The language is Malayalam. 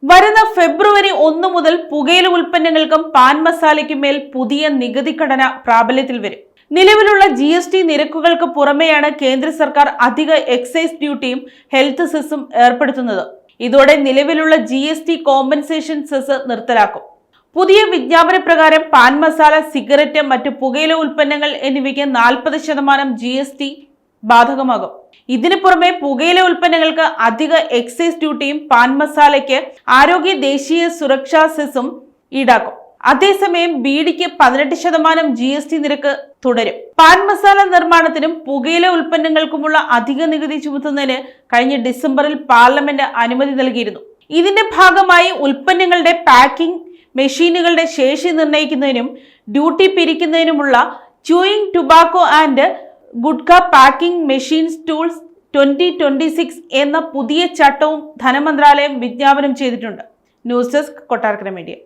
വരുന്ന ഫെബ്രുവരി 1 മുതൽ പുകയില ഉൽപ്പന്നങ്ങൾക്കും പാൻ മസാലയ്ക്കും മേൽ പുതിയ നികുതി ഘടന പ്രാബല്യത്തിൽ വരും. നിലവിലുള്ള GST നിരക്കുകൾക്ക് പുറമെയാണ് കേന്ദ്ര സർക്കാർ അധിക എക്സൈസ് ഡ്യൂട്ടിയും ഹെൽത്ത് സെസ്സും ഏർപ്പെടുത്തുന്നത്. ഇതോടെ നിലവിലുള്ള GST കോമ്പൻസേഷൻ സെസ് നിർത്തലാക്കും. പുതിയ വിജ്ഞാപന പ്രകാരം പാൻ മസാല, സിഗരറ്റ്, മറ്റു പുകയില ഉൽപ്പന്നങ്ങൾ എന്നിവയ്ക്ക് 40% GST ബാധകമാകും. ഇതിനു പുറമെ പുകയില ഉൽപ്പന്നങ്ങൾക്ക് അധിക എക്സൈസ് ഡ്യൂട്ടിയും പാൻ മസാലയ്ക്ക് ആരോഗ്യ ദേശീയ സുരക്ഷാ സെസ്സും ഈടാക്കും. അതേസമയം ബീഡിക്ക് 18% GST നിരക്ക് തുടരും. പാൻ മസാല നിർമ്മാണത്തിനും പുകയില ഉൽപ്പന്നങ്ങൾക്കുമുള്ള അധിക നികുതി ചുമത്തുന്നതിന് കഴിഞ്ഞ ഡിസംബറിൽ പാർലമെന്റ് അനുമതി നൽകിയിരുന്നു. ഇതിന്റെ ഭാഗമായി ഉൽപ്പന്നങ്ങളുടെ പാക്കിംഗ് മെഷീനുകളുടെ ശേഷി നിർണ്ണയിക്കുന്നതിനും ഡ്യൂട്ടി പിരിക്കുന്നതിനുമുള്ള chewing tobacco and gutka packing machines tools 2026 എന്ന പുതിയ ചട്ടവും ധനമന്ത്രാലയം വിജ്ഞാപനം ചെയ്തിട്ടുണ്ട്. News desk, Kottarakkara media.